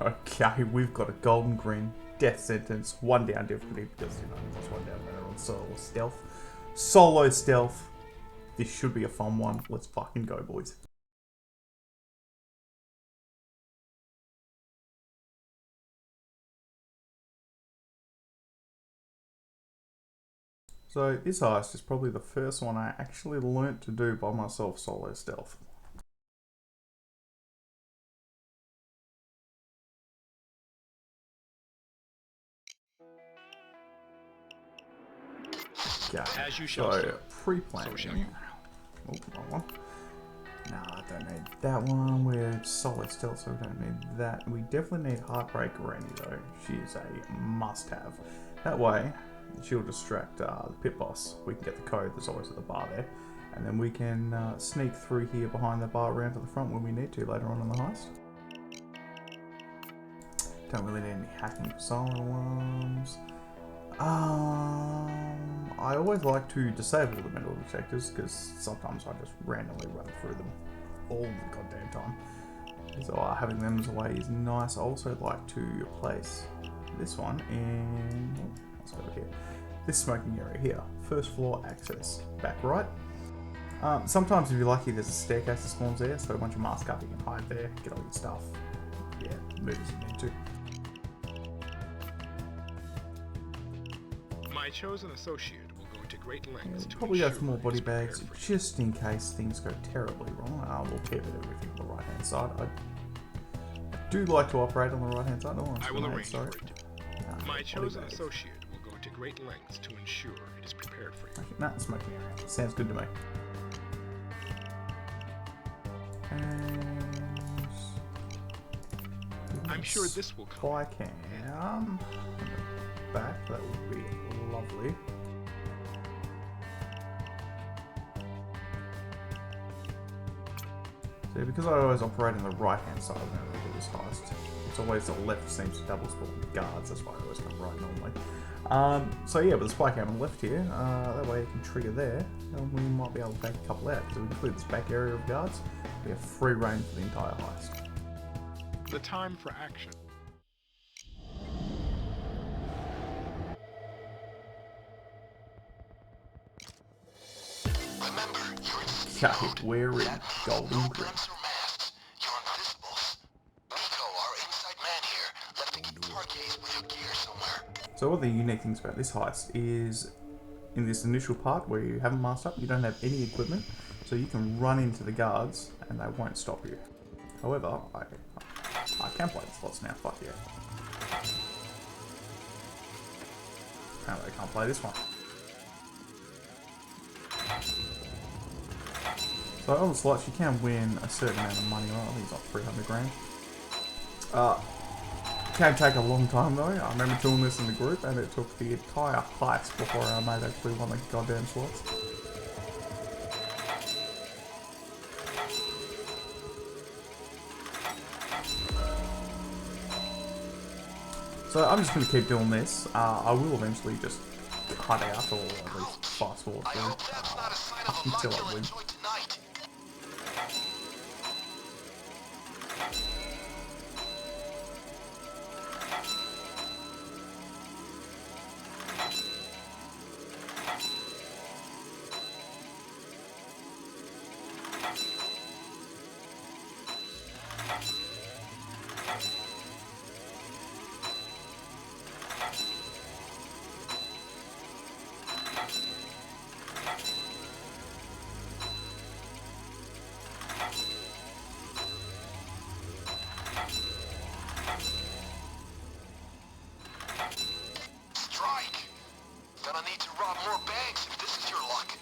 Okay, we've got a golden Grin, death sentence, 1 down difficulty because, you know, just 1 down better on solo stealth. Solo stealth. This should be a fun one. Let's fucking go, boys. So this heist is probably the first one I actually learnt to do by myself solo stealth. Okay, so pre-planning. Oh, wrong one. No, I don't need that one. We're solid stealth, so we don't need that. We definitely need Heartbreak Granny though. She is a must-have. That way, she'll distract the pit boss. We can get the code that's always at the bar there, and then we can sneak through here behind the bar around to the front when we need to later on in the heist. Don't really need any hacking for silent alarms. I always like to disable the metal detectors because sometimes I just randomly run through them all the goddamn time. So having them as a way is nice. I also like to place this one in, let's go here, this smoking area here. First floor access, back right. Sometimes if you're lucky there's a staircase that spawns there, so once you mask up you can hide there, get all your stuff. Yeah, move as you need to. My chosen associate will go to great lengths to probably go for more body bags just in case things go terribly wrong. We'll pivot everything to the right hand side. I do like to operate on the right hand side. I will arrange for it. My chosen associate will go to great lengths to ensure it is prepared for you. Okay, nah, smoking area. Sounds good to me. And I'm sure this will come. If I can, back, that would be lovely. So because I always operate on the right hand side when I do this heist, it's always the left seems to double spawn with guards, that's why I always come right normally. So yeah, with the spike out on the left here, that way you can trigger there, and we might be able to take a couple out. So we can clear this back area of guards, we have free reign for the entire heist. The time for action. Remember, you're in Okay, we're in Golden Grin. You're invisibles. Nico, our inside man here, left the parquets with your gear somewhere. So one of the unique things about this heist is in this initial part where you haven't masked up, you don't have any equipment, so you can run into the guards and they won't stop you. However, I can play the slots now, fuck yeah. Apparently I can't play this one. So on the slots you can win a certain amount of money, I think it's like 300 grand. Can take a long time though. I remember doing this in the group and it took the entire heist before our mate actually won the goddamn slots. So I'm just going to keep doing this. I will eventually just cut out or at least fast forward through until I win. Strike! Gonna need to rob more banks if this is your luck.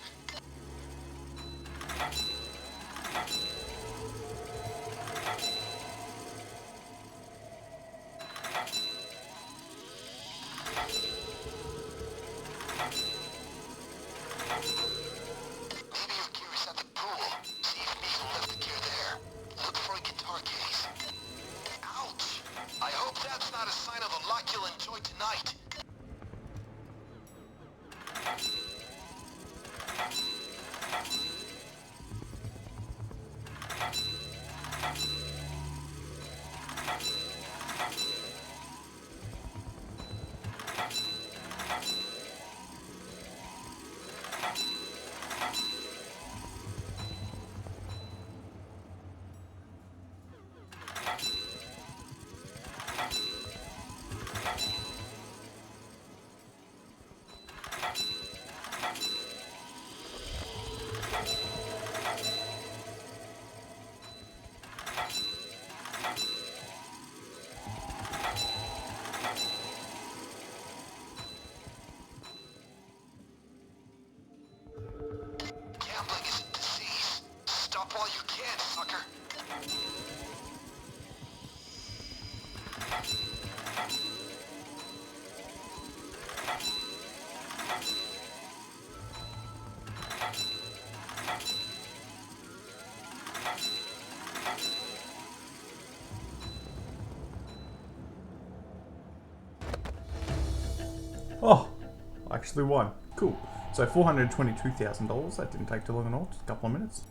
actually won. Cool. So $422,000. That didn't take too long at all. Just a couple of minutes.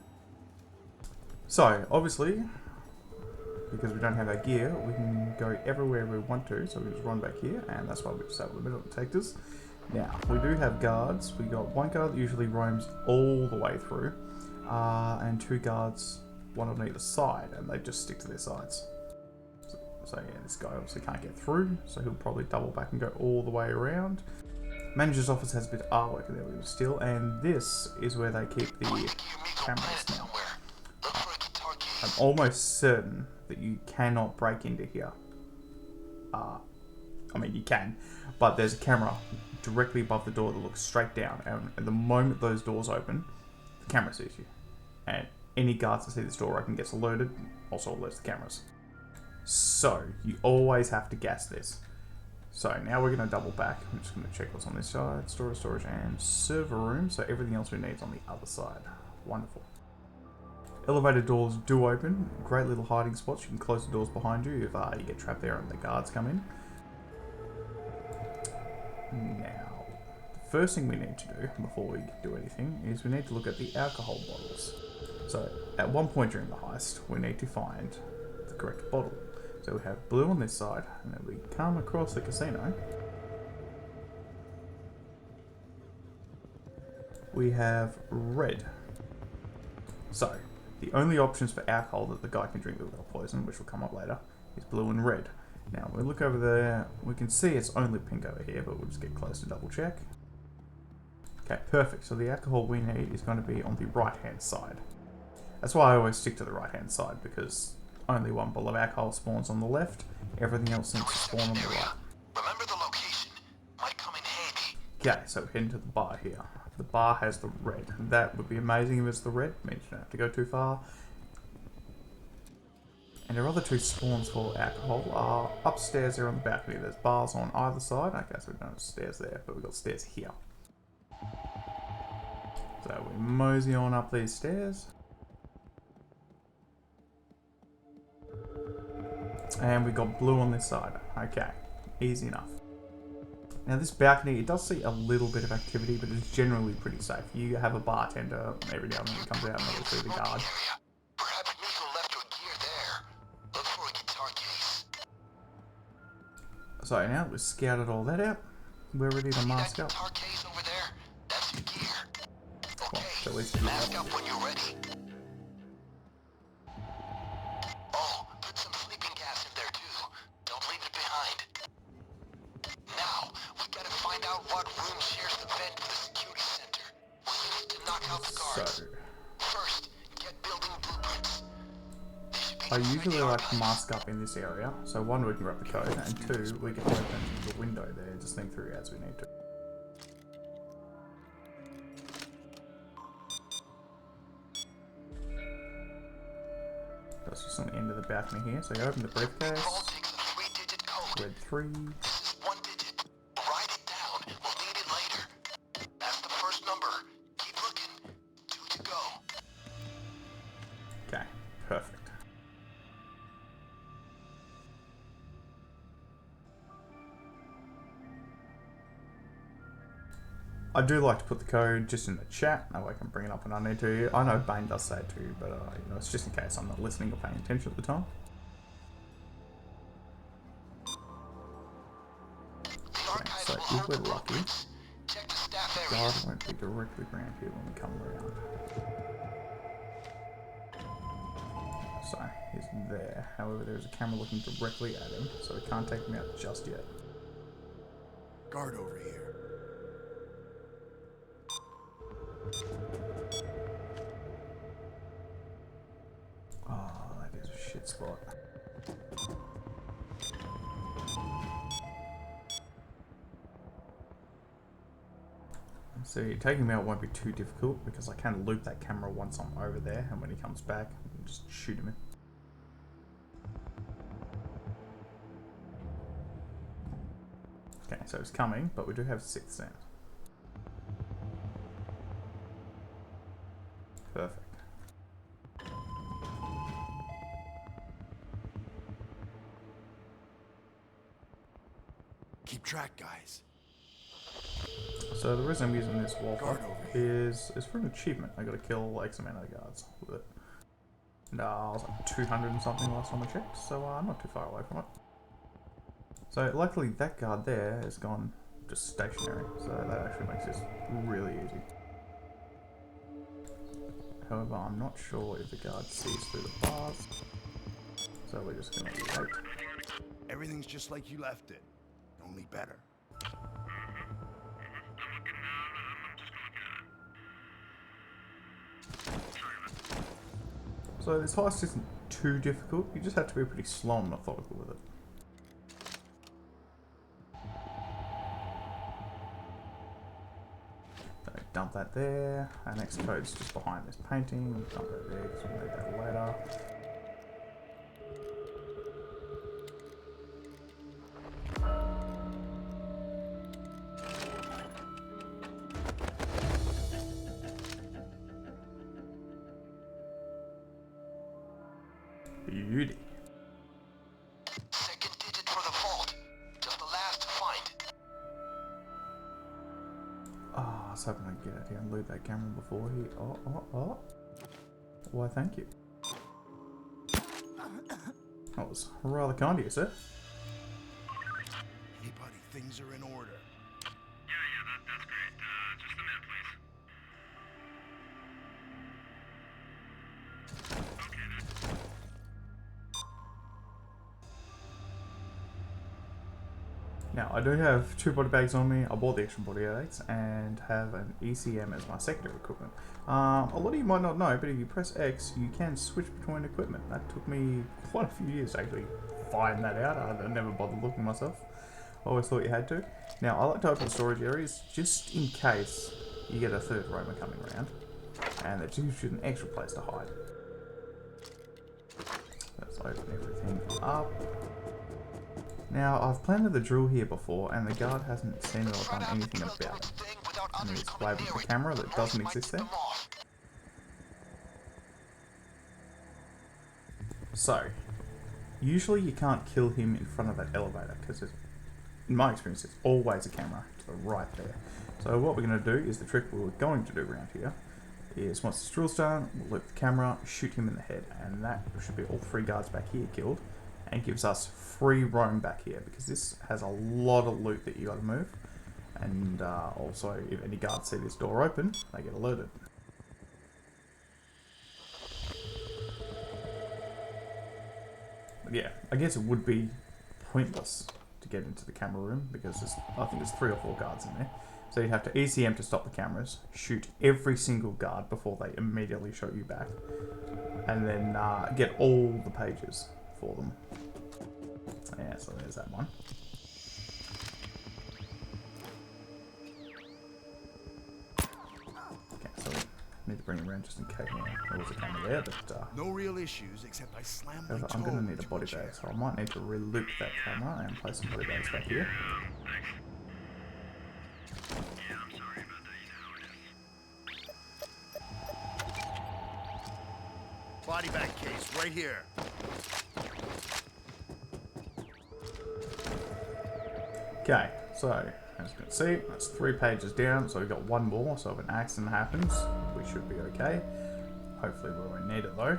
So, obviously, because we don't have our gear, we can go everywhere we want to. So we just run back here, and that's why we disable the middle detectors. Now, we do have guards. We got one guard that usually roams all the way through, and two guards, one on either side, and they just stick to their sides. So yeah, this guy obviously can't get through, so he'll probably double back and go all the way around. Manager's office has a bit of artwork in there we still, and this is where they keep the cameras now. I'm almost certain that you cannot break into here. I mean, you can, but there's a camera directly above the door that looks straight down, and at the moment those doors open, the camera sees you. And any guards that see this door open gets alerted, also alerts the cameras. So, you always have to gas this. So, now we're going to double back. I'm just going to check what's on this side. Storage, and server room. So, everything else we need is on the other side. Wonderful. Elevator doors do open. Great little hiding spots. You can close the doors behind you if you get trapped there and the guards come in. Now, the first thing we need to do before we do anything is we need to look at the alcohol bottles. So, at one point during the heist, we need to find the correct bottle. So we have blue on this side, and then we come across the casino. We have red. So, the only options for alcohol that the guy can drink without poison, which will come up later, is blue and red. Now, when we look over there, we can see it's only pink over here, but we'll just get close to double check. Okay, perfect. So the alcohol we need is going to be on the right-hand side. That's why I always stick to the right-hand side, because only one bottle of alcohol spawns on the left, everything else seems to spawn on the right. Remember the location. Might come in handy. Okay, so we're heading to the bar here. The bar has the red. That would be amazing if it's the red. Means you don't have to go too far. And our other two spawns for alcohol are upstairs there on the balcony. There's bars on either side. Okay, so we don't have stairs there, but we've got stairs here. So we mosey on up these stairs. And we got blue on this side. Okay, easy enough. Now this balcony, it does see a little bit of activity, but it's generally pretty safe. You have a bartender every now and then he comes out and obviously the guard. Perhaps Nico left her gear there. Look for a guitar case. So now we've scouted all that out. We're ready to mask up. Guitar case over there? That's your gear. Okay, Well, so at least mask up when you're ready. Oh, put some sleeping gas in there too. Don't leave it behind. Now, we gotta find out what room shares the vent to the security center. We'll use it to knock out the guards. So, First, get building blueprints. I usually like to mask up in this area. So one, we can grab the code, and two, we can open the window there to sneak through as we need to. That's just on the end of the balcony here. So you open the briefcase. Red 3. This is 1 digit. Write it down. We'll need it later. That's the first number. Keep looking. 2 to go. Okay, perfect. I do like to put the code just in the chat, that way I can bring it up when I need to. I know Bane does say it too, but you know, it's just in case I'm not listening or paying attention at the time. Okay, so if we're lucky, the guard won't be directly around here when we come around. So, he's there. However, there's a camera looking directly at him, so we can't take him out just yet. Guard over here. Oh, that is a shit spot. So taking him out won't be too difficult because I can loop that camera once I'm over there, and when he comes back, I can just shoot him in. Okay, so he's coming, but we do have 6th sense. Perfect. Keep track, guys. So the reason I'm using this waffle Guard over here. is for an achievement. I gotta kill X amount of guards with it. And I was like 200 and something last time I checked, so not too far away from it. So luckily that guard there has gone just stationary, so that actually makes this really easy. However, I'm not sure if the guard sees through the bars, so we're just gonna wait. Everything's just like you left it, only better. So this heist isn't too difficult, you just have to be pretty slow and methodical with it. So dump that there, our next code's just behind this painting, dump that there because we'll need that later. Beauty. Second digit for the vault. Just the last to find. Ah, I was hoping I'd get out here and loot that camera before he... Oh. Why, thank you. That was rather kind of you, sir. Hey buddy, things are in order. That's great. Just a minute, please. Now, I do have 2 body bags on me. I bought the extra body bags and have an ECM as my secondary equipment. A lot of you might not know, but if you press X, you can switch between equipment. That took me quite a few years to actually find that out. I never bothered looking myself. I always thought you had to. Now, I like to open storage areas just in case you get a third roamer coming around, and that gives you an extra place to hide. Let's open everything up. Now, I've planted the drill here before, and the guard hasn't seen it or done anything about it. And he's waving the camera that doesn't exist there. So, usually you can't kill him in front of that elevator, because in my experience, there's always a camera to the right there. So what we're going to do is the trick we're going to do around here is once the drill's done, we'll loop the camera, shoot him in the head, and that should be all 3 guards back here killed. And gives us free roam back here because this has a lot of loot that you got to move, and also if any guards see this door open, they get alerted. But yeah, I guess it would be pointless to get into the camera room because I think there's 3 or 4 guards in there. So you'd have to ECM to stop the cameras, shoot every single guard before they immediately show you back, and then get all the pages for them. Yeah, so there's that one. Okay, so we need to bring it around just in case there was a camera there, but No real issues except I slammed my toe. I'm going to need a into body chair. bag, so I might need to re-loop that camera and place some body bags back here. Body bag case right here. Okay, so as you can see, that's 3 pages down, so we've got 1 more, so if an accident happens, we should be okay. Hopefully we won't need it though.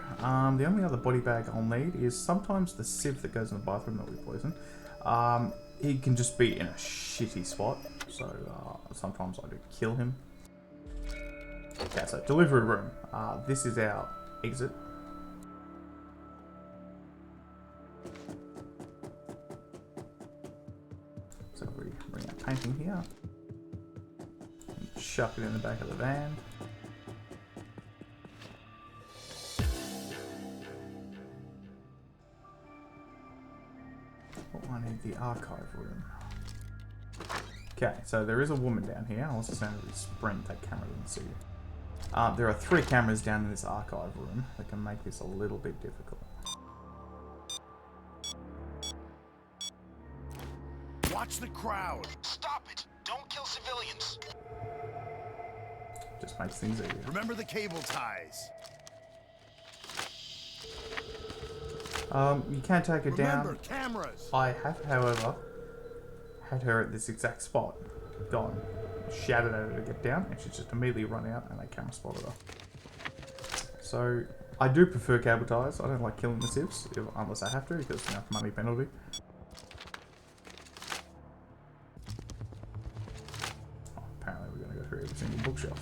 The only other body bag I'll need is sometimes the sieve that goes in the bathroom that we poison. He can just be in a shitty spot, so sometimes I do kill him. Okay, so delivery room. This is our exit. So we bring our painting here and chuck it in the back of the van. I need the archive room. Okay, so there is a woman down here. I'll also send a sprint that camera didn't see. There are 3 cameras down in this archive room that can make this a little bit difficult. Watch the crowd. Stop it! Don't kill civilians! Just makes things easier. Remember the cable ties. You can take her Remember down. cameras. I have, however, had her at this exact spot. Gone. shouted at her to get down, and she just immediately run out, and they camera spotted her. So I do prefer cable ties. I don't like killing the civs unless I have to, because money penalty. Oh, apparently we're going to go through every single bookshelf.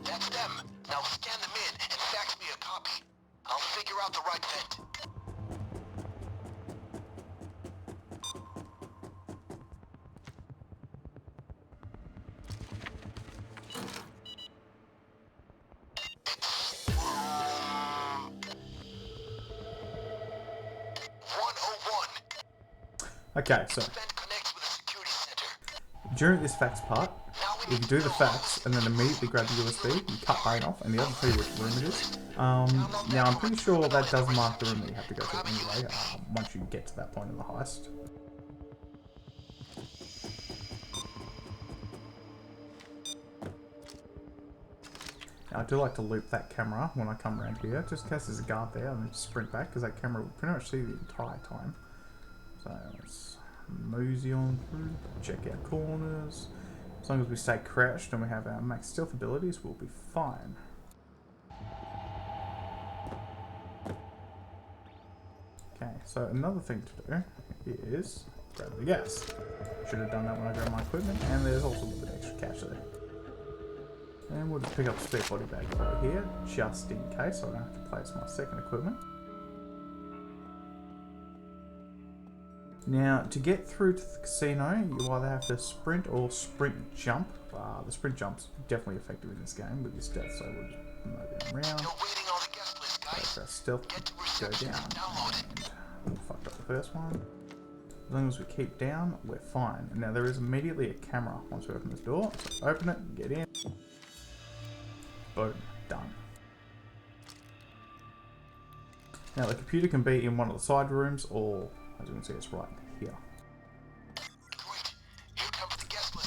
That's them. Now scan them in and fax me a copy. I'll figure out the right vent. Okay, so during this fax part, if you do the fax and then immediately grab the USB, you cut Bane off, and the other tell you which room it is. Now I'm pretty sure that does mark the room that you have to go to anyway, once you get to that point in the heist. Now I do like to loop that camera when I come around here, just in case there's a guard there, and then just sprint back, because that camera will pretty much see the entire time. So let's mosey on through, check our corners. As long as we stay crouched and we have our max stealth abilities, we'll be fine. Okay, so another thing to do is grab the gas. Should have done that when I grabbed my equipment, and there's also a little bit extra cash there. And we'll just pick up a spare body bag over here, just in case I don't have to place my second equipment. Now, to get through to the casino, you either have to sprint or sprint jump. The sprint jump's definitely effective in this game with your stealth, so we'll just move around. Go for stealth, go down, and we fucked up the first one. As long as we keep down, we're fine. Now, there is immediately a camera once we open this door, so open it, get in. Boom, done. Now, the computer can be in one of the side rooms, or as you can see, it's right here.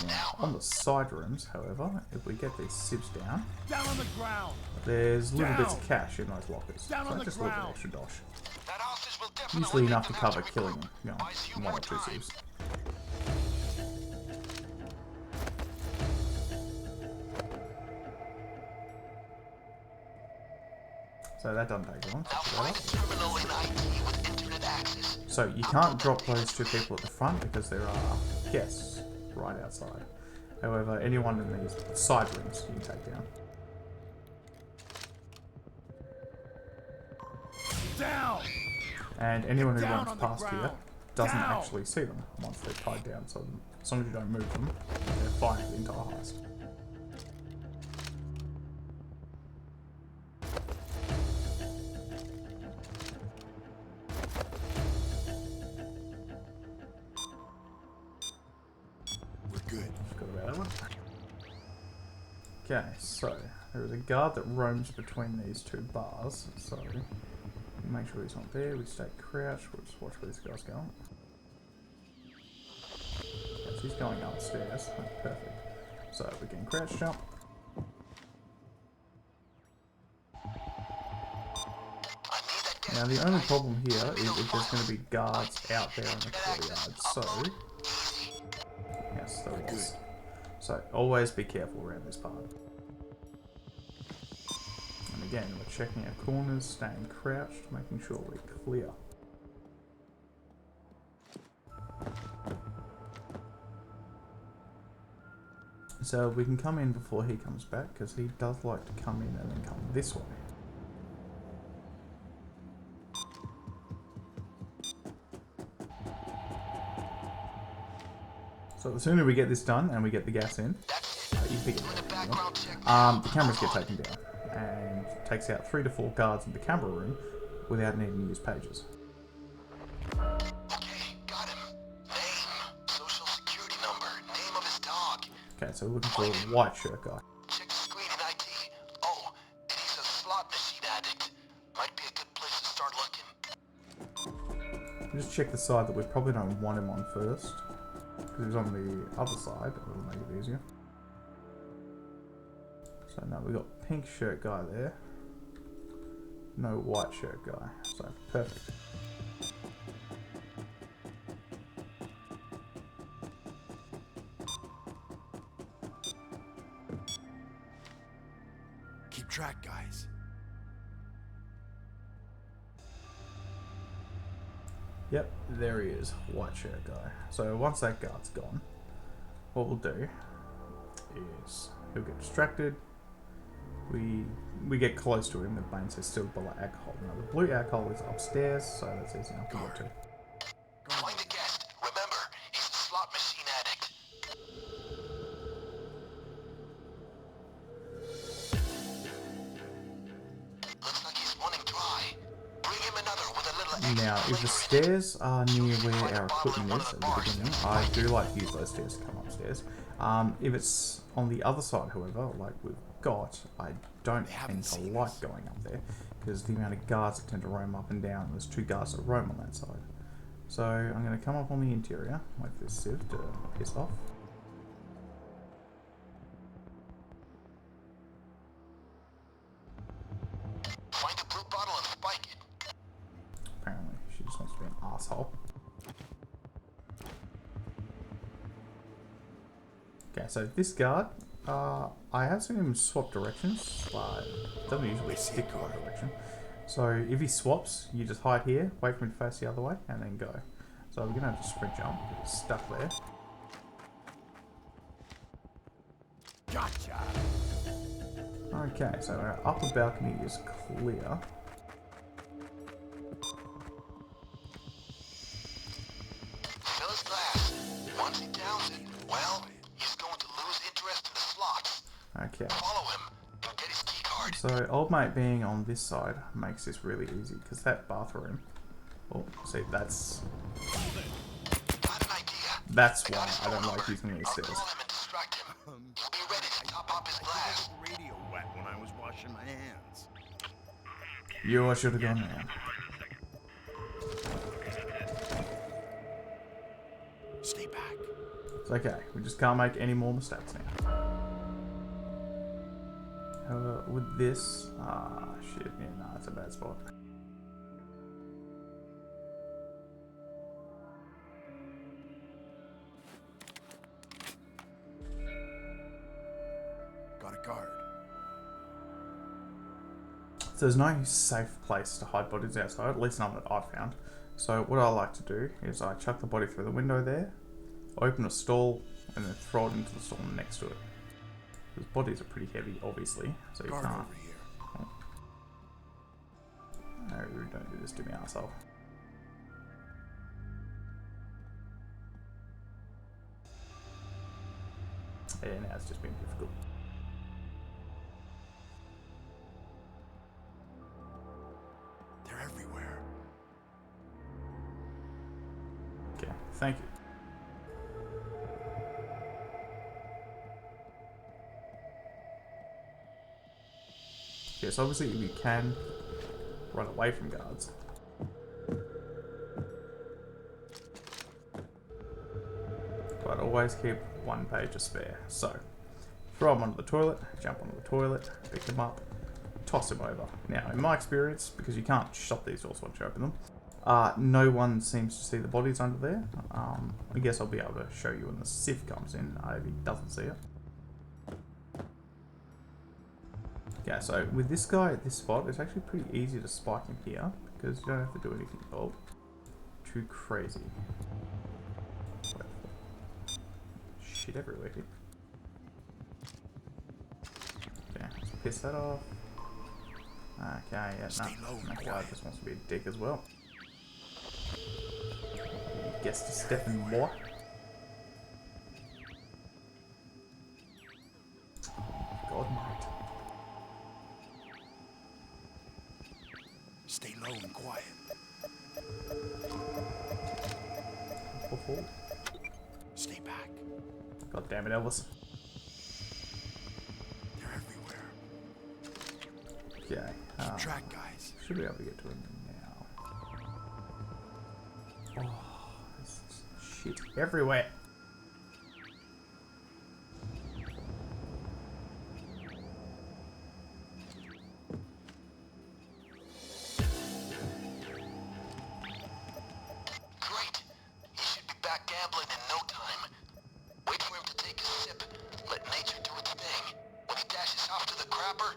Now, on the side rooms, however, if we get these sieves down on the ground. There's little bits of cash in those lockers. So just a little bit extra dosh. Usually enough to cover killing, one or two sieves. So that doesn't take long. So you can't drop those two people at the front because there are guests right outside. However, anyone in these side rooms you can take down. Down. And anyone who runs past here doesn't actually see them once they're tied down. So as long as you don't move them, they're fine for the entire heist. Okay, so there is a guard that roams between these two bars, so make sure he's not there. We stay crouched. We'll just watch where this guy's going. Okay, so he's going upstairs. That's perfect. So we can crouch jump. Now the only problem here is if there's going to be guards out there in the courtyard. So yes, there is. So always be careful around this part. And again, we're checking our corners, staying crouched, making sure we're clear. So we can come in before he comes back, because he does like to come in and then come this way. So the sooner we get this done and we get the gas in, you pick it up, the cameras get taken down and takes out 3 to 4 guards in the camera room without needing to use pages. Okay, got him. Name, social security number, name of his dog. Okay, so we're looking for a white shirt guy. Check the screen in ID. Oh, and he's a slot machine addict. Might be a good place to start looking. Just check the side that we probably don't want him on first. Because he's on the other side, it'll make it easier. So now we've got pink shirt guy there. No white shirt guy. So perfect. Keep track, guys. Yep, there he is, white shirt guy. So once that guard's gone, what we'll do is he'll get distracted. We get close to him. The bane says still black alcohol. Now the blue alcohol is upstairs, so that's easy enough to get to. Find the guest. Remember, he's a slot machine addict. Looks like he's running dry. Bring him another with a little extra Now, if the flavor in it. stairs are near where our equipment is at the beginning, I do like to use those stairs to come upstairs. If it's on the other side, however, like we've got, I don't tend to like going up there because the amount of guards that tend to roam up and down. There's 2 guards that roam on that side. So I'm going to come up on the interior, wait for this sieve to piss off. Find a blue bottle and spike it. Apparently, she just wants to be an asshole. Okay, so this guard, I have seen him swap directions, but doesn't usually stick to one direction. So if he swaps, you just hide here, wait for him to face the other way, and then go. So we're gonna have to sprint jump, because he's stuck there. Gotcha. Okay, so our upper balcony is clear. Fill his glass. Once he downs it, well, he's going to lose interest in the slots. Okay, Follow him and get his key card. so old mate being on this side makes this really easy, because that bathroom, oh, see, that's Got an idea. why I don't like using these I'll stairs. call him and distract him. He'll be ready to top up his glass. I got the radio wet when I was washing my hands. You should have gone now. Stay back. It's okay, we just can't make any more mistakes now. However, with this, shit, yeah, no, it's a bad spot. Got a guard. So there's no safe place to hide bodies outside, at least none that I've found. So what I like to do is I chuck the body through the window there, open a stall, and then throw it into the stall next to it. Because bodies are pretty heavy, obviously, so you Guard can't. over here. No, don't do this to me, arsehole. Yeah, now it's just been difficult. They're everywhere. Okay, thank you. Yes, obviously you can run away from guards. But always keep 1 page to spare. So, throw them onto the toilet, jump onto the toilet, pick them up, toss them over. Now, in my experience, because you can't shut these doors once you open them, no one seems to see the bodies under there. I guess I'll be able to show you when the sieve comes in, if he doesn't see it. Okay, so with this guy at this spot, it's actually pretty easy to spike him here, because you don't have to do anything too crazy. Shit everywhere here. Okay, let's piss that off. Okay, yeah, Stay low and no, that guy quiet. just wants to be a dick as well. Guess to step in more. God, mate. Stay low and quiet. Before. Stay back. God damn it, Elvis. They're everywhere. Okay. Keep track, guys. Should be able to get to him now. Oh, there's shit everywhere. Great. He should be back gambling in no time. Wait for him to take a sip. Let nature do its thing. When he dashes off to the crapper,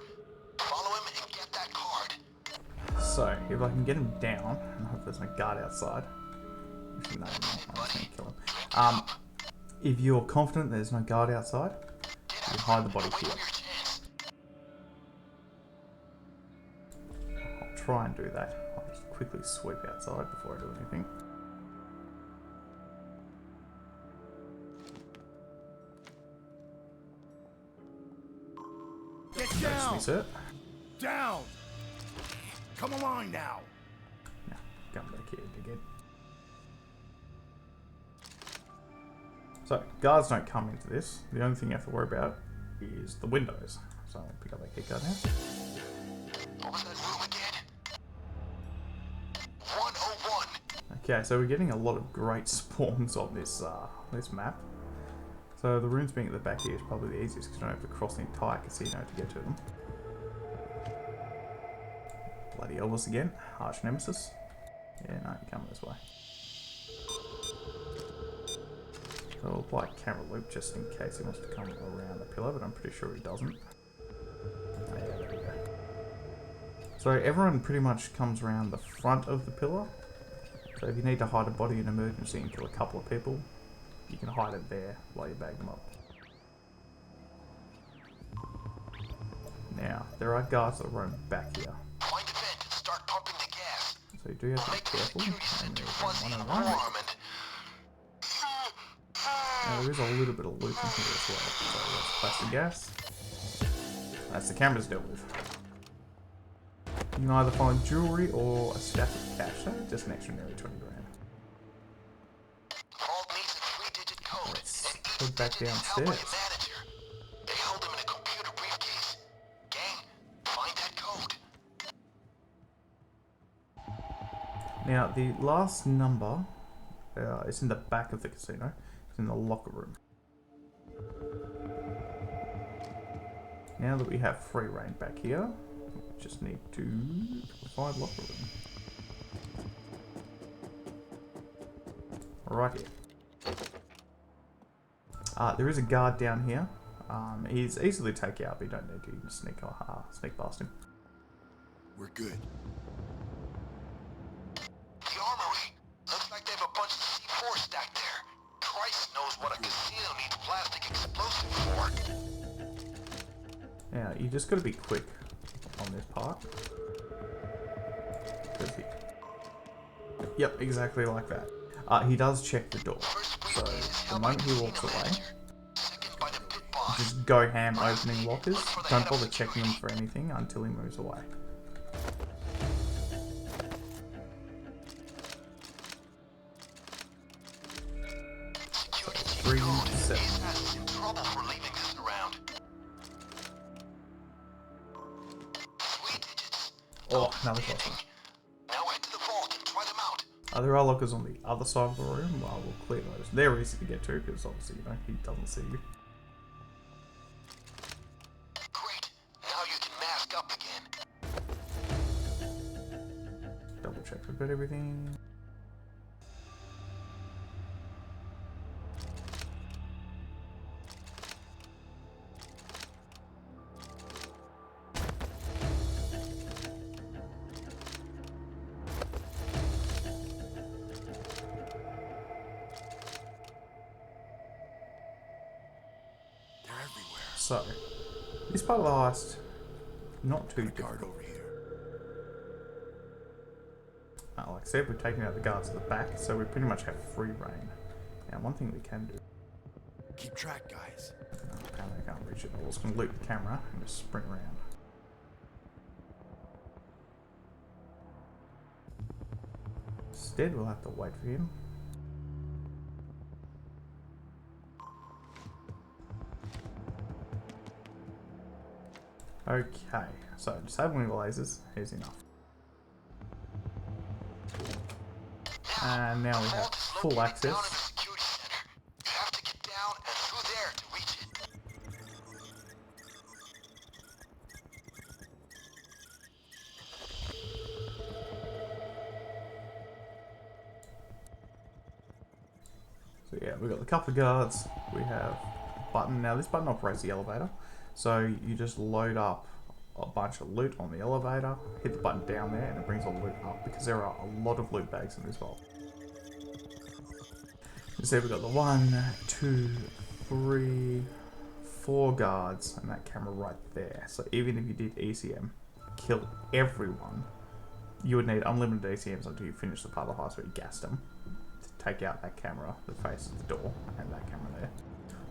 So, if I can get him down, and hope there's no guard outside. Actually, no, I'm just going to kill him. If you're confident there's no guard outside, you hide the body here. I'll try and do that. I'll just quickly sweep outside before I do anything. Get down! Sir. Down! Come along now! No, come back here, dickhead. So, guards don't come into this. The only thing you have to worry about is the windows. So I'll pick up that key card now. What was that room again? 101. Okay, so we're getting a lot of great spawns on this this map. So the rooms being at the back here is probably the easiest because you don't have to cross the entire casino to get to them. Bloody Elvis again, arch nemesis. Yeah, no, you come this way. So we'll apply a camera loop just in case he wants to come around the pillar, but I'm pretty sure he doesn't. Oh, yeah, there we go. So everyone pretty much comes around the front of the pillar. So if you need to hide a body in emergency and kill a couple of people, you can hide it there while you bag them up. Now, there are guards that roam back here. Find a vent and start pumping the gas. So you do have to be Make the careful. security And center there's fuzzy and 101. warm and... Now there is a little bit of loot in here as well. So that's plastic gas. That's the camera's dealt with. You can either find jewellery or a stack of cash. So just an extra nearly 20 grand. Vault needs a 3-digit code. Let's and each head back digit is held by a downstairs. manager. They hold them in a computer briefcase. Gang, find that code. Now the last number is in the back of the casino. It's in the locker room. Now that we have free reign back here, we just need to find locker room. Right here. There is a guard down here. He's easily take out, but you don't need to sneak past him. We're good. The armory. Looks like they have a bunch of C4 stacked there. Christ knows what a casino needs plastic explosive for. Now, you just got to be quick on this part. Yep, exactly like that. He does check the door. So, the moment he walks away, just go ham opening lockers. Don't bother checking them for anything until he moves away. So, 3 to 7. In trouble for leaving this around. 3 digits. Oh, another question. Now head to the vault and try them out. There are lockers on the other side of the room. Well, we'll clear those. They're easy to get to because obviously, you know, he doesn't see you. Great. Now you can mask up again. Double check we've got everything. They're everywhere. So, this part of the heist, not too Guard difficult. over here. Like I said, we've taken out the guards at the back, so we pretty much have free reign. Now, one thing we can do. Keep track, guys. Apparently I can't reach it. I'm just going to loop the camera and just sprint around. Instead, we'll have to wait for him. Okay, so disabling the lasers is enough. And now we have full access. Down in the security center. You have to get down and through there to reach it. So yeah, we've got the couple of guards, we have a button. Now this button operates the elevator, so you just load up a bunch of loot on the elevator, hit the button down there, and it brings all the loot up because there are a lot of loot bags in this vault. You see, we've got the 1, 2, 3, 4 guards, and that camera right there. So even if you did ECM, kill everyone, you would need unlimited ECMs until you finish the part of the heist where you gassed them to take out that camera that faces the door and that camera there.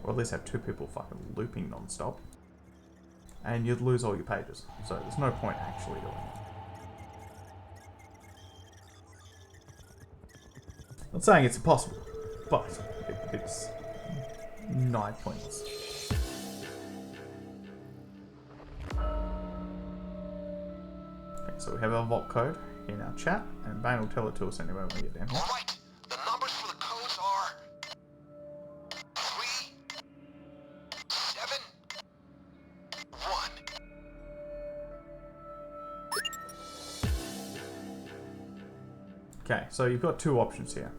Or at least have 2 people fucking looping non-stop. And you'd lose all your pages. So there's no point actually doing it. Not saying it's impossible, but it's nigh pointless. Okay, so we have our vault code in our chat, and Bane will tell it to us anyway when we get down here. Alright, the numbers for the codes are 3, 7, 1. Okay, so you've got 2 options here.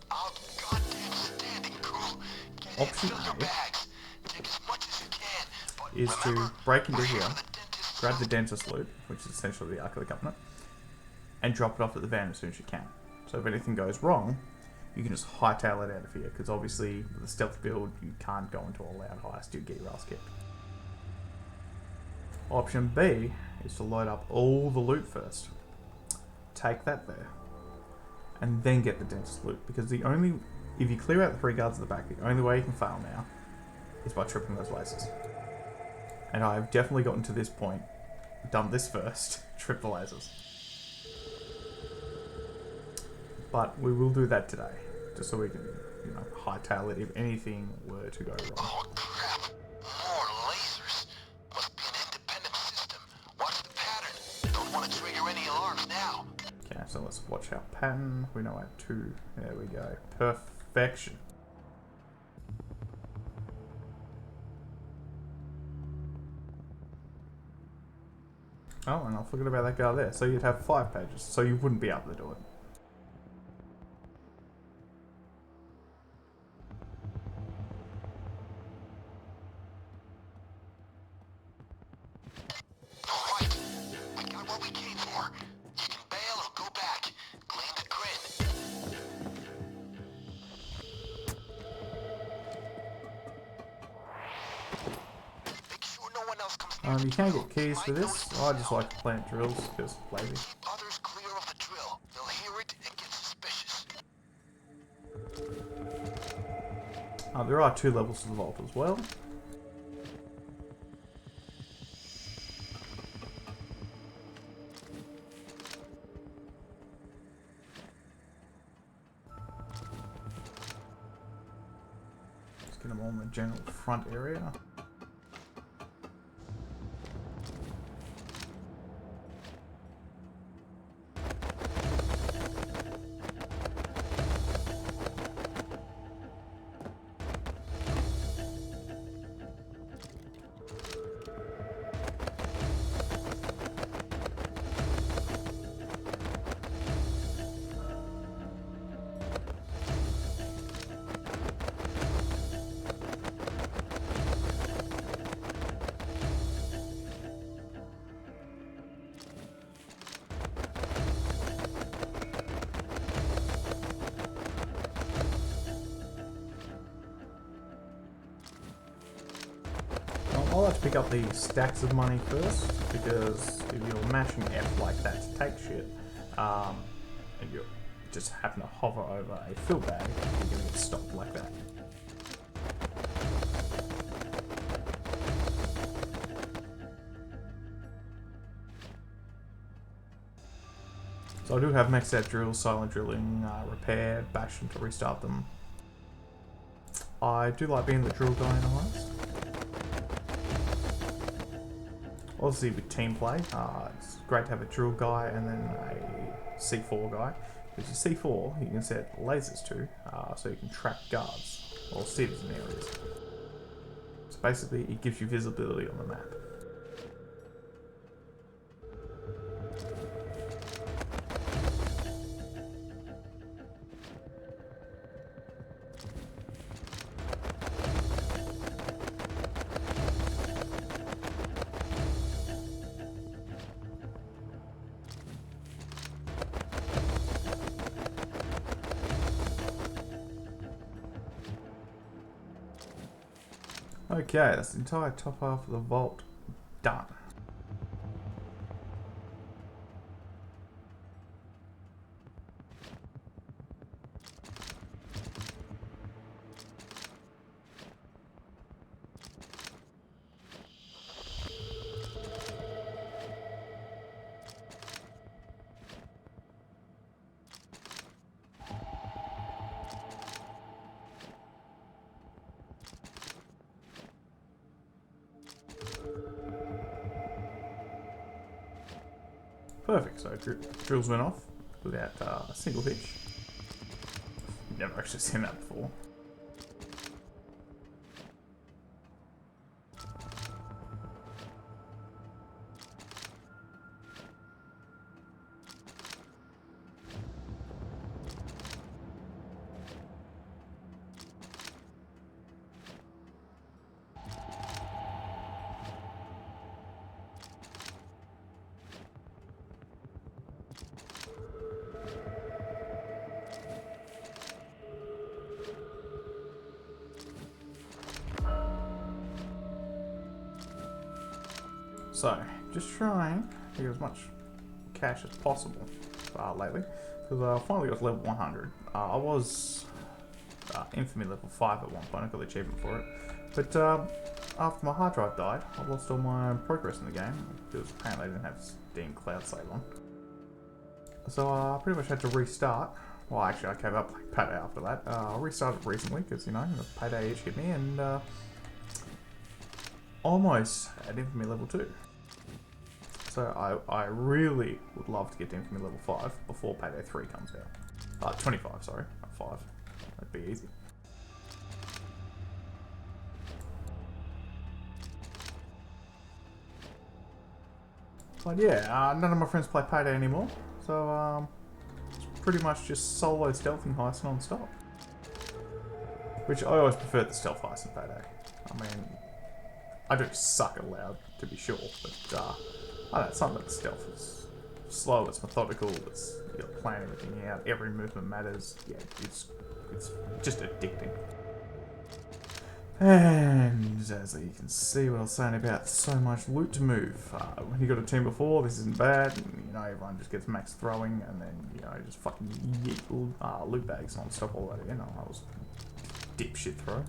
Goddamn standing, crew. Get Option in, fill your A bags. Take as much as you can, but is to remember, break into we're here, for the dentist's grab the suit. dentist loot, which is essentially the Ark of the Covenant, and drop it off at the van as soon as you can. So if anything goes wrong, you can just hightail it out of here, because obviously with the stealth build, you can't go into a loud heist, you'd get your ass kicked. Option B is to load up all the loot first. Take that there, and then get the dentist loot, because if you clear out the 3 guards at the back, the only way you can fail now is by tripping those lasers. And I have definitely gotten to this point, done this first, trip the lasers. But we will do that today, just so we can, hightail it if anything were to go wrong. Oh crap! More lasers. Must be an independent system. Watch the pattern. Don't want to trigger any alarms now. Okay, so let's watch our pattern. We know our 2. There we go. Perfection. Oh, and I forgot about that guy there. So you'd have 5 pages, so you wouldn't be able to do it. Alright, we got what we came for. You can bail or go back. Claim the Grin. Make sure no one else comes near the You can drill. get keys for Might this. notice I the just sound. like to plant drills because lazy. Keep others clear of the drill. They'll hear it and get suspicious. There are 2 levels to the vault as well. Let's get them all in the general front area. I like to pick up the stacks of money first, because if you're mashing F like that to take shit, and you just happen to hover over a fill bag, you're going to get stopped like that. So I do have maxed out drills, silent drilling, repair, bash them to restart them. I do like being the drill guy in a heist. Obviously with team play, it's great to have a drill guy and then a C4 guy. Because your C4 you can set lasers to, so you can track guards or civs in areas. So basically it gives you visibility on the map. Okay, that's the entire top half of the vault done. Perfect, so drills went off without a single hitch. Never actually seen that before. So, just trying to get as much cash as possible lately, because I finally got to level 100. I was infamy level 5 at one point, I got the achievement for it, but after my hard drive died, I lost all my progress in the game, because apparently I didn't have Steam Cloud Save on. So I pretty much had to restart. Well, actually, I gave up like Payday after that. I restarted recently, because, you know, the Payday itch hit me, and almost at infamy level 2. So I really would love to get to Infamy level 5 before Payday 3 comes out. 25, sorry, not 5. That'd be easy. But yeah, none of my friends play Payday anymore, so it's pretty much just solo stealthing heists non-stop. Which I always prefer the stealth heist in Payday. I mean, I do suck at loud, to be sure, but I don't know, something about stealth is slow, it's methodical, it's, you gotta plan everything out, every movement matters, yeah, it's just addicting. And as you can see what I was saying about so much loot to move, when you got a team before, this isn't bad, and, you know, everyone just gets max throwing, and then, you know, just fucking yeet loot bags non-stop all that in. I was dipshit throw.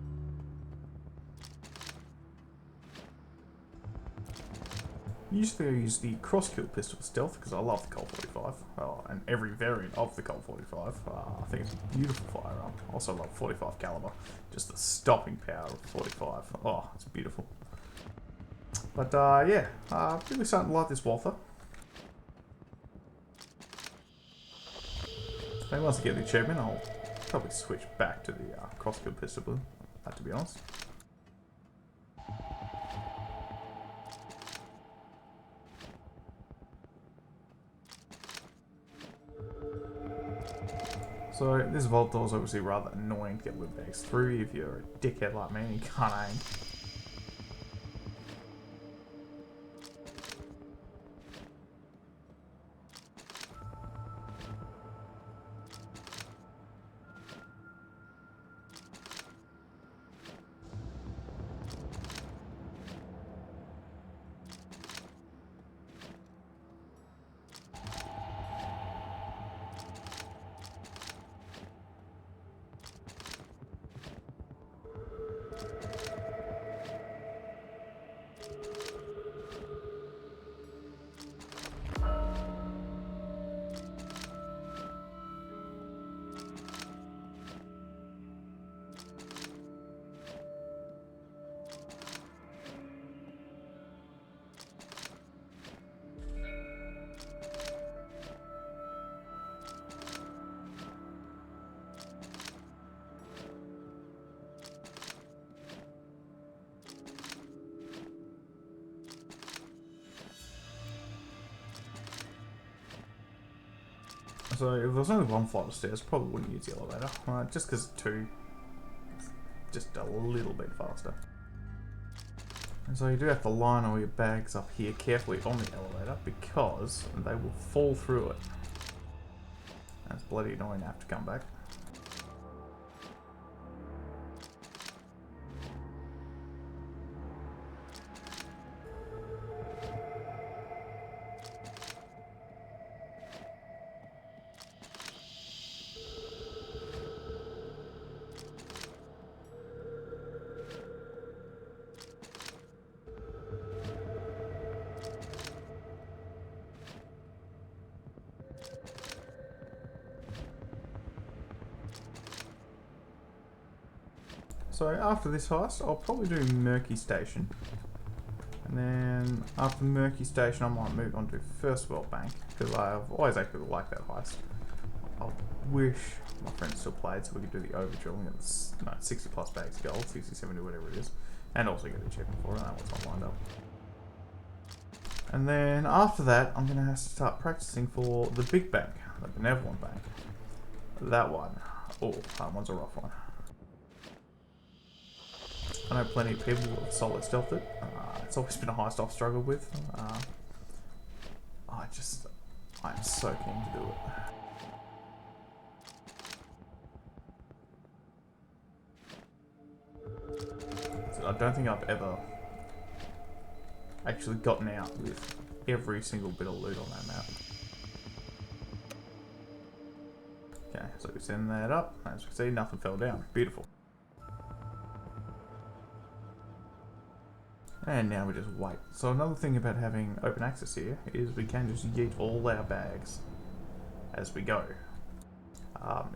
Usually I use the cross-kill pistol stealth because I love the Colt 45, and every variant of the Colt 45. I think it's a beautiful firearm. I also love 45 caliber, just the stopping power of 45. Oh, it's beautiful. But yeah, really starting to like this Walther. Maybe once I get the achievement, I'll probably switch back to the cross-kill pistol, to be honest. So this vault door is obviously rather annoying to get loot bags through if you're a dickhead like me and you can't aim. So if there was only one flight of stairs, I probably wouldn't use the elevator. Just because 2, just a little bit faster. And so you do have to line all your bags up here carefully on the elevator because they will fall through it. That's bloody annoying to have to come back. So after this heist, I'll probably do Murky Station. And then after Murky Station, I might move on to First World Bank, because I've always actually liked that heist. I wish my friends still played so we could do the overdrilling at 60 plus bags of gold, 60, 70, whatever it is. And also get the achievement for it, and that one's not lined up. And then after that, I'm going to have to start practicing for the big bank, the benevolent bank. That one. Oh, that one's a rough one. I know plenty of people who have solo stealthed it. It's always been a heist I've struggled with. I'm so keen to do it. So I don't think I've ever actually gotten out with every single bit of loot on that map. Okay, so we send that up. As you can see, nothing fell down. Beautiful. And now we just wait. So another thing about having open access here is we can just yeet all our bags as we go.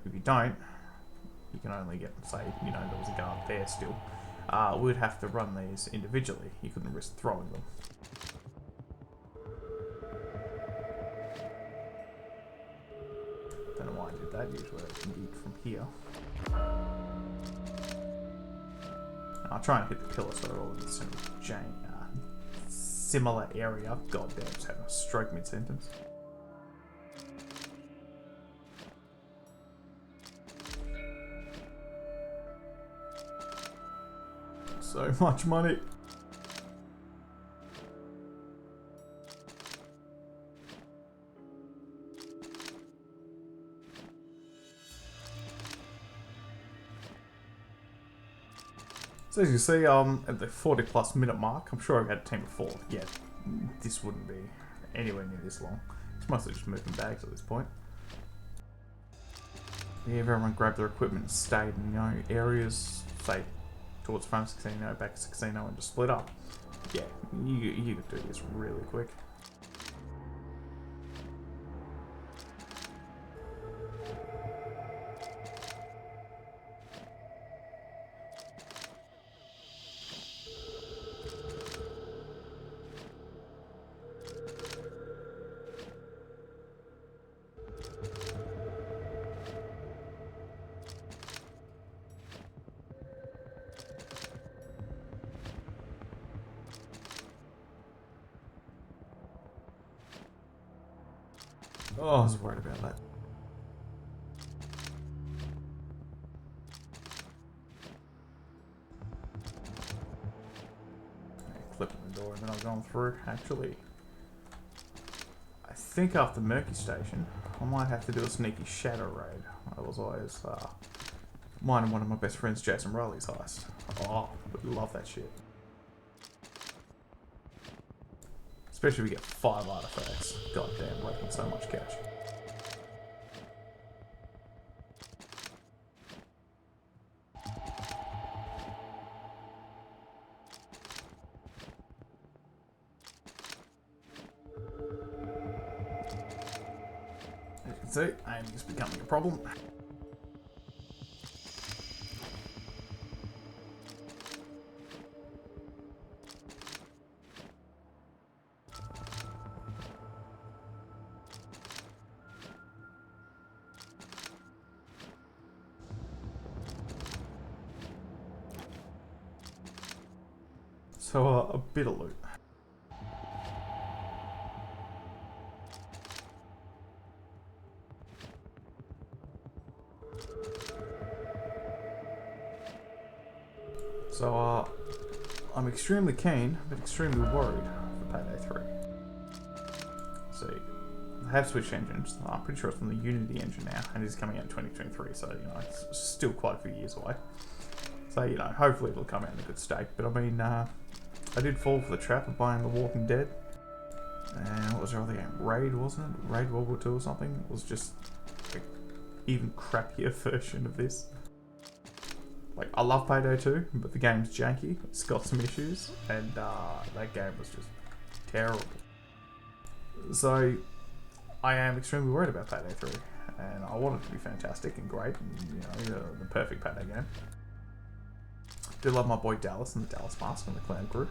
If you don't, you can only get, say, you know, there was a guard there still. We'd have to run these individually. You couldn't risk throwing them. Don't know why I did that. Usually I can yeet from here. I'll try and hit the pillar so they're all in the similar area. God damn, just having a stroke mid-sentence. So much money. So as you see, at the 40 plus minute mark, I'm sure I've had a team before. Yeah, this wouldn't be anywhere near this long. It's mostly just moving bags at this point. Yeah, everyone grabbed their equipment and stayed in, you know, areas, say, towards front of casino, back to casino, and just split up. Yeah, you could do this really quick. Oh, I was worried about that. Clipping the door and then I've gone through. Actually, I think after Murky Station, I might have to do a sneaky shadow raid. I was always mine and one of my best friends, Jason Riley's heist. Oh, would love that shit. Especially if we get 5 artifacts. God damn, making so much cash. As you can see, aiming is becoming a problem. So a bit of loot. So I'm extremely keen, but extremely worried for Payday 3. See, I have switched engines. I'm pretty sure it's from the Unity engine now, and it's coming out in 2023. So you know, it's still quite a few years away. So you know, hopefully it'll come out in a good state. But I mean, I did fall for the trap of buying The Walking Dead. And what was your other game? Raid, wasn't it? Raid World War II or something? It was just an even crappier version of this. Like, I love Payday 2, but the game's janky. It's got some issues, and that game was just terrible. So, I am extremely worried about Payday 3, and I want it to be fantastic and great, and, you know, the perfect Payday game. Do love my boy Dallas and the Dallas Mask and the clown crew.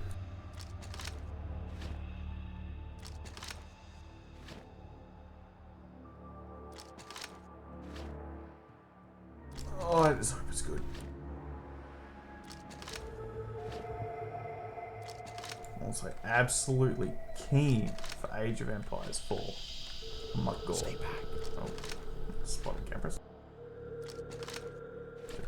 Oh, I just hope it's good. Also, absolutely keen for Age of Empires 4. Oh my god. Stay back. Oh, spotted cameras.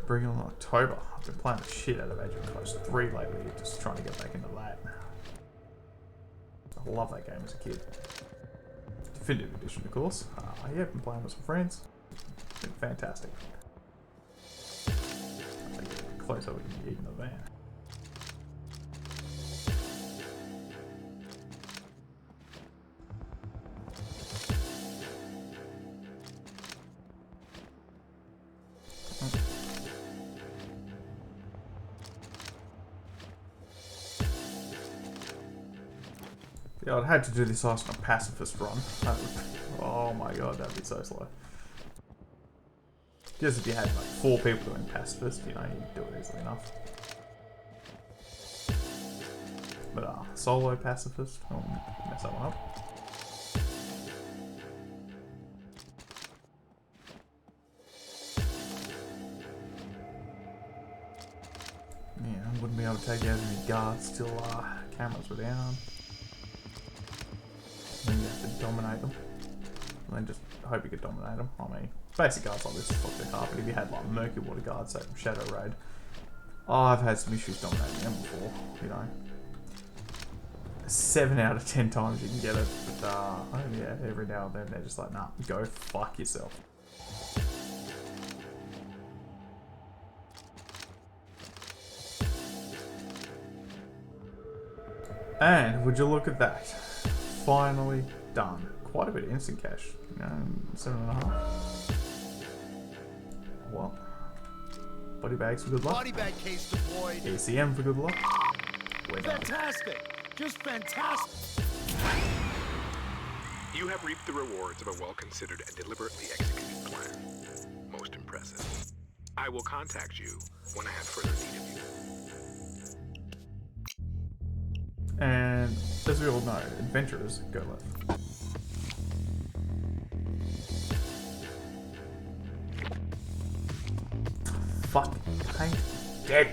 Bring on October. I've been playing the shit out of Age of Empires 3 lately, just trying to get back into that. I love that game as a kid. Definitive Edition, of course. Yeah, been playing with some friends. It's been fantastic. I think it's close over to eating the van. Yeah, I'd had to do this ice on a pacifist run. That would, oh my god, that'd be so slow. Just if you had like 4 people doing pacifist, you know, you'd do it easily enough. But solo pacifist, I'll mess that one up. Yeah, I wouldn't be able to take out any guards till cameras were down. Then you have to dominate them. And then just hope you could dominate them. I mean, basic guards like this is fucking hard, but if you had like Murky Water guards, say from Shadow Raid, I've had some issues dominating them before, you know. 7 out of 10 times you can get it, but oh yeah, every now and then they're just like, nah, go fuck yourself. And would you look at that? Finally done. Quite a bit of instant cash. You know, 7.5. What? Body bags for good luck. Body bag case deployed. ACM for good luck. We're done. Fantastic! Just fantastic! You have reaped the rewards of a well-considered and deliberately executed plan. Most impressive. I will contact you when I have further need of you. And as we all know, adventurers go left. Fuck. Paint. Dead.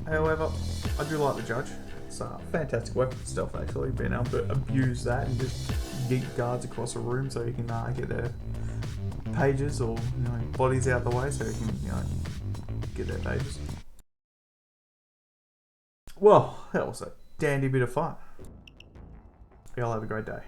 However, I do like the Judge. It's a fantastic weapon stealth actually, being able to abuse that and just yeet guards across a room so you can get their pages or, you know, bodies out the way so you can, you know, get their pages. Well, that was a dandy bit of fun. Y'all have a great day.